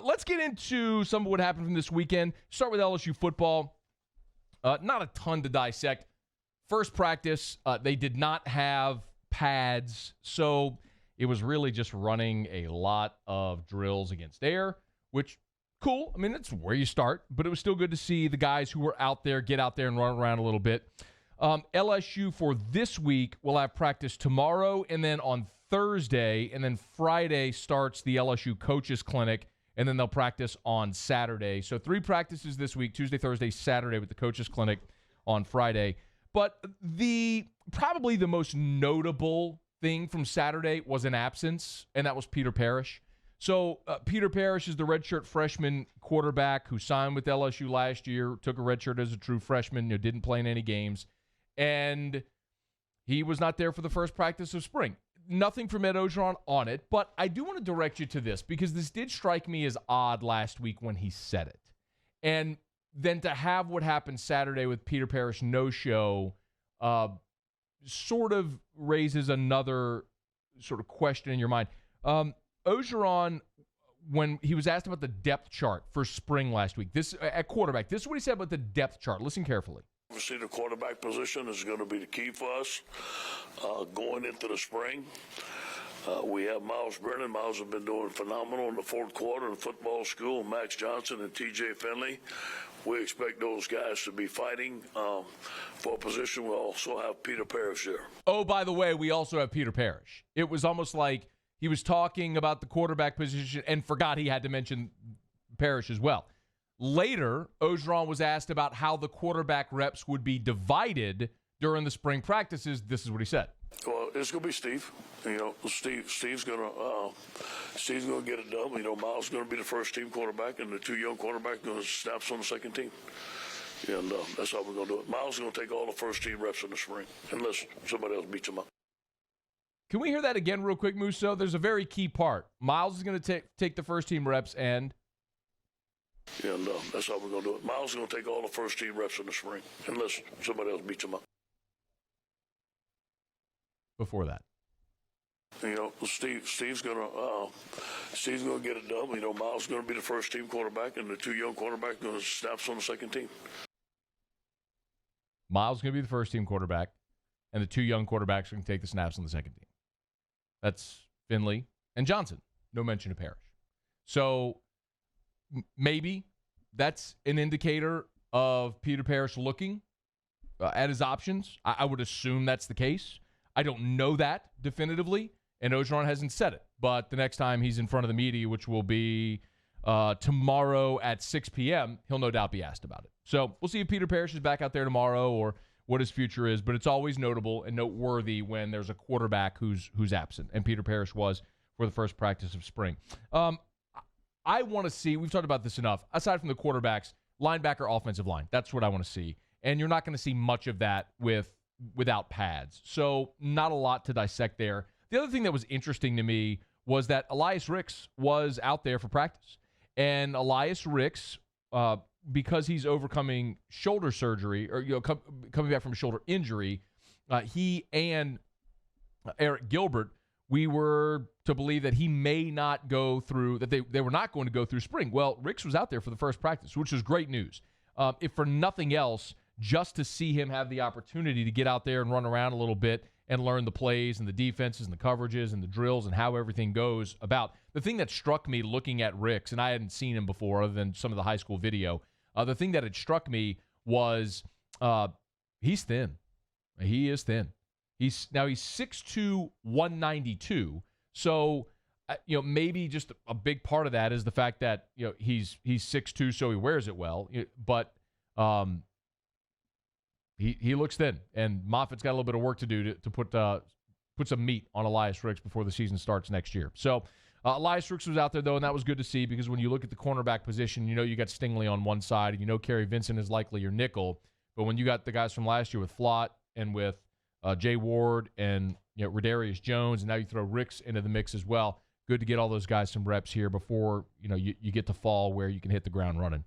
Let's get into some of what happened from this weekend. Start with LSU football. Not a ton to dissect. First practice, they did not have pads, so it was really just running a lot of drills against air, which, cool. I mean, that's where you start, but it was still good to see the guys who were out there get out there and run around a little bit. LSU for this week will have practice tomorrow and then on Thursday, and then Friday starts the LSU Coaches Clinic, and then they'll practice on Saturday. So 3 practices this week, Tuesday, Thursday, Saturday with the Coaches Clinic on Friday. But probably the most notable thing from Saturday was an absence, and that was Peter Parrish. So Peter Parrish is the redshirt freshman quarterback who signed with LSU last year, took a redshirt as a true freshman, didn't play in any games, and he was not there for the first practice of spring. Nothing from Ed Orgeron on it, but I do want to direct you to this because this did strike me as odd last week when he said it. And then to have what happened Saturday with Peter Parrish no-show sort of raises another sort of question in your mind. Orgeron, when he was asked about the depth chart for spring last week, this at quarterback, this is what he said about the depth chart. Listen carefully. Obviously, the quarterback position is going to be the key for us going into the spring. We have Miles Brennan. Miles has been doing phenomenal in the fourth quarter in football school. Max Johnson and T.J. Finley. We expect those guys to be fighting for a position. We also have Peter Parrish there. Oh, by the way, we also have Peter Parrish. It was almost like he was talking about the quarterback position and forgot he had to mention Parrish as well. Later, Orgeron was asked about how the quarterback reps would be divided during the spring practices. This is what he said. Well, it's going to be Steve. Steve's going to get it done. Miles is going to be the first team quarterback, and the 2 young quarterbacks going to snap on the second team. And that's how we're going to do it. Miles is going to take all the first team reps in the spring, unless somebody else beats him up. Can we hear that again real quick, Musso? There's a very key part. Miles is going to take the first team reps and that's how we're going to do it. Miles is going to take all the first team reps in the spring, unless somebody else beats him up. Before that, Steve's going to get it done. Miles is going to be the first team quarterback, and the 2 young quarterbacks going to snap on the second team. Miles is going to be the first team quarterback, and the 2 young quarterbacks are going to take the snaps on the second team. That's Finley and Johnson. No mention of Parrish. So maybe that's an indicator of Peter Parrish looking at his options. I would assume that's the case. I don't know that definitively, and Orgeron hasn't said it. But the next time he's in front of the media, which will be tomorrow at 6 p.m., he'll no doubt be asked about it. So we'll see if Peter Parrish is back out there tomorrow or what his future is. But it's always notable and noteworthy when there's a quarterback who's absent, and Peter Parrish was for the first practice of spring. I want to see, we've talked about this enough, aside from the quarterbacks, linebacker, offensive line. That's what I want to see. And you're not going to see much of that without pads. So not a lot to dissect there. The other thing that was interesting to me was that Elias Ricks was out there for practice. And Elias Ricks, because he's overcoming shoulder surgery, or coming back from a shoulder injury, he and Eric Gilbert, we were to believe that he may not go through, that they were not going to go through spring. Well, Ricks was out there for the first practice, which was great news. If for nothing else, just to see him have the opportunity to get out there and run around a little bit and learn the plays and the defenses and the coverages and the drills and how everything goes about. The thing that struck me looking at Ricks, and I hadn't seen him before other than some of the high school video, the thing that had struck me was he's thin. He is thin. He's 6'2", 192. So, maybe just a big part of that is the fact that, he's 6'2", so he wears it well. But he looks thin, and Moffitt's got a little bit of work to do to put some meat on Elias Ricks before the season starts next year. So, Elias Ricks was out there, though, and that was good to see because when you look at the cornerback position, you got Stingley on one side, and Kerry Vincent is likely your nickel. But when you got the guys from last year with Flott and with Jay Ward and Redarius Jones, and now you throw Ricks into the mix as well. Good to get all those guys some reps here before you get to fall where you can hit the ground running.